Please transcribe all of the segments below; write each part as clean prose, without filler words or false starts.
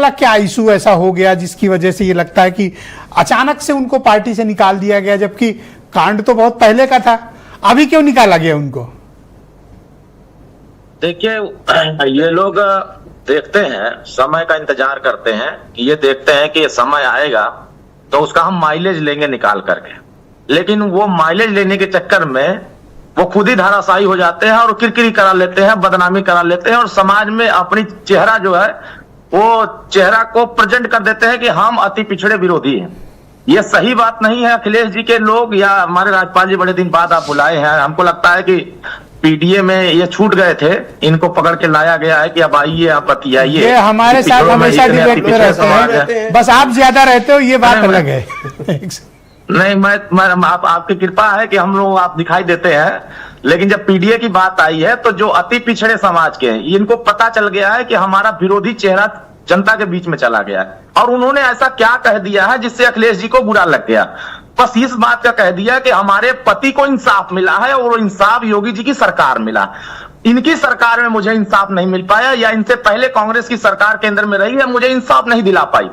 का क्या इशू ऐसा हो गया जिसकी वजह से ये लगता है कि अचानक से उनको पार्टी से निकाल दिया गया, जबकि कांड तो बहुत पहले का था, अभी क्यों निकाला गया उनको? देखिए, ये लोग देखते हैं, समय का इंतजार करते हैं कि ये देखते हैं कि समय आएगा तो उसका हम माइलेज लेंगे निकाल करके, लेकिन वो माइलेज लेने के चक्कर में वो खुद ही धराशायी हो जाते हैं और किरकिरी करा लेते हैं, बदनामी करा लेते हैं और समाज में अपनी चेहरा जो है वो चेहरा को प्रेजेंट कर देते हैं कि हम अति पिछड़े विरोधी हैं। ये सही बात नहीं है। अखिलेश जी के लोग या हमारे राज्यपाल जी बड़े दिन बाद आप बुलाए हैं, हमको लगता है कि पीडीए में ये छूट गए थे, इनको पकड़ के लाया गया है कि अब आइए आप बतियाइए। ये हमारे साथ हमेशा डिबेट में रहते हैं, बस आप ज्यादा रहते हो, ये बात अलग है। नहीं, मैं आपकी कृपा है कि हम लोग आप दिखाई देते हैं, लेकिन जब पीडीए की बात आई है तो जो अति पिछड़े समाज के हैं इनको पता चल गया है कि हमारा विरोधी चेहरा जनता के बीच में चला गया है और उन्होंने ऐसा क्या कह दिया है जिससे अखिलेश जी को बुरा लग गया। बस इस बात का कह दिया कि हमारे पति को इंसाफ मिला है और इंसाफ योगी जी की सरकार मिला, इनकी सरकार में मुझे इंसाफ नहीं मिल पाया, या इनसे पहले कांग्रेस की सरकार केंद्र में रही है, मुझे इंसाफ नहीं दिला पाई।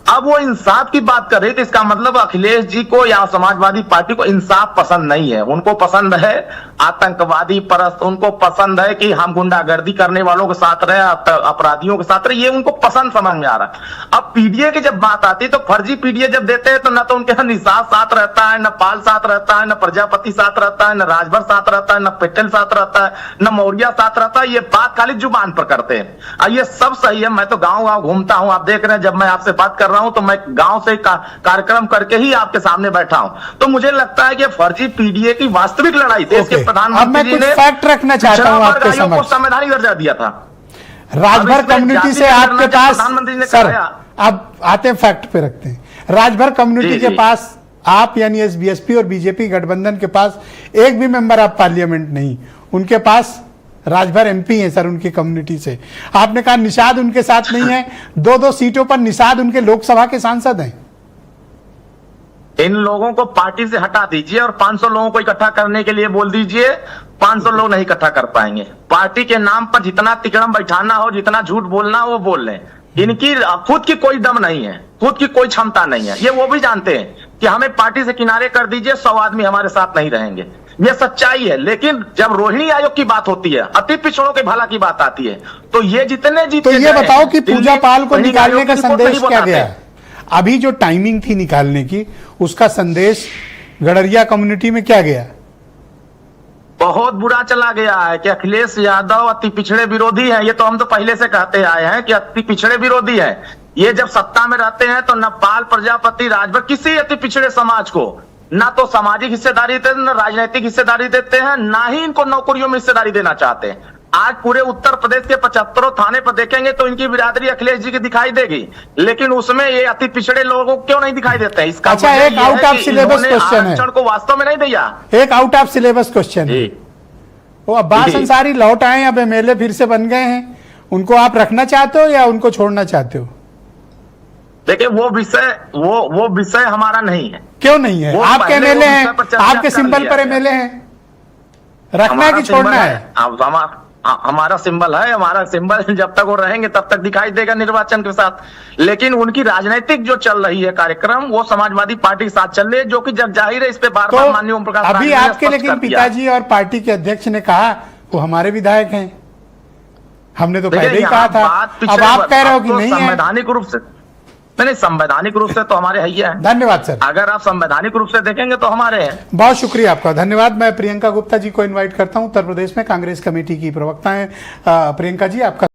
अब वो इंसाफ की बात कर रहे थे, इसका मतलब अखिलेश जी को या समाजवादी पार्टी को इंसाफ पसंद नहीं है। उनको पसंद है आतंकवादी परस्त, उनको पसंद है कि हम गुंडागर्दी करने वालों के साथ रहे, अपराधियों के साथ रहे, ये उनको पसंद समझ में आ रहा है। अब पीडीए की जब बात आती है तो फर्जी पीडीए जब देते हैं तो न तो उनके यहाँ निषाद साथ रहता है, न पाल साथ रहता है, न प्रजापति साथ रहता है, न राजभर साथ रहता है, न पटेल साथ रहता है, न मौर्य साथ रहता है। ये बात खाली जुबान पर करते हैं। ये सब सही है, मैं तो गाँव घूमता हूँ, आप देख रहे हैं, जब मैं आपसे बात कर रहा हूं तो मैं गांव से कार्यक्रम करके ही आपके सामने बैठा हूं। तो मुझे लगता है कि फर्जी पीडीए की वास्तविक लड़ाई देश के प्रधानमंत्री जी ने फैक्ट रखना चाहता हूं आपके समक्ष, को संवैधानिक दर्जा दिया था। राजभर कम्युनिटी से आपके पास, सर अब आते हैं फैक्ट पे रखते हैं, राजभर कम्युनिटी के पास आप यानी एसबीएसपी और बीजेपी गठबंधन के पास एक भी मेंबर ऑफ पार्लियामेंट नहीं, उनके पास राजभर एमपी हैं सर उनकी कम्युनिटी से। आपने कहा निषाद उनके साथ नहीं है, 2-2 सीटों पर निषाद उनके लोकसभा के सांसद हैं। इन लोगों को पार्टी से हटा दीजिए और 500 लोगों को इकट्ठा करने के लिए बोल दीजिए, 500 लोग नहीं इकट्ठा कर पाएंगे। पार्टी के नाम पर जितना तिकड़म बैठाना हो, जितना झूठ बोलना हो वो बोल लें। इनकी खुद की कोई दम नहीं है, खुद की कोई क्षमता नहीं है। ये वो भी जानते हैं कि हमें पार्टी से किनारे कर दीजिए, 100 आदमी हमारे साथ नहीं रहेंगे, ये सच्चाई है। लेकिन जब रोहिणी आयोग की बात होती है, अति पिछड़ों के भला की बात आती है, तो ये जितने जीते, तो ये बताओ कि पूजा पाल को निकालने का संदेश क्या गया? अभी जो टाइमिंग थी निकालने की, उसका संदेश गडरिया कम्युनिटी में क्या गया? बहुत बुरा चला गया है कि अखिलेश यादव अति पिछड़े विरोधी है। ये तो हम तो पहले से कहते आए हैं कि अति पिछड़े विरोधी है। ये जब सत्ता में रहते हैं तो न पाल, प्रजापति, राजभर किसी अति पिछड़े समाज को ना तो सामाजिक हिस्सेदारी देते हैं, न राजनीतिक हिस्सेदारी देते हैं, ना ही इनको नौकरियों में हिस्सेदारी देना चाहते हैं। आज पूरे उत्तर प्रदेश के 75 थाने पर देखेंगे तो इनकी बिरादरी अखिलेश जी की दिखाई देगी, लेकिन उसमें ये अति पिछड़े लोगों को क्यों नहीं दिखाई देते हैं? इसका अच्छा, एक आउट ऑफ सिलेबस क्वेश्चन है, को वास्तव में नहीं दिया। एक आउट ऑफ सिलेबस क्वेश्चन है, वो अब्बास अंसारी लौट आए, अब एमएलए फिर से बन गए हैं, उनको आप रखना चाहते हो या उनको छोड़ना चाहते हो? देखिए, वो विषय हमारा नहीं है। क्यों नहीं है? आपके एमएलए हैं, आपके सिंबल पर एमएलए हैं, रखना है कि छोड़ना है? हमारा सिंबल है, हमारा सिंबल जब तक वो रहेंगे तब तक दिखाई देगा निर्वाचन के साथ। लेकिन उनकी राजनीतिक जो चल रही है कार्यक्रम, वो समाजवादी पार्टी के साथ चल रही है, जो कि जग जाहिर है। इस पे बार बार माननीय ओम प्रकाश अभी आपके लेकिन पिताजी और पार्टी के अध्यक्ष ने कहा वो हमारे विधायक हैं, हमने तो पहले ही कहा था, अब आप कह रहे हो कि नहीं है। संवैधानिक रूप से नहीं, संवैधानिक रूप से तो हमारे है ही है। धन्यवाद सर। अगर आप संवैधानिक रूप से देखेंगे तो हमारे हैं। बहुत शुक्रिया आपका, धन्यवाद। मैं प्रियंका गुप्ता जी को इनवाइट करता हूं, उत्तर प्रदेश में कांग्रेस कमेटी की प्रवक्ता हैं। प्रियंका जी, आपका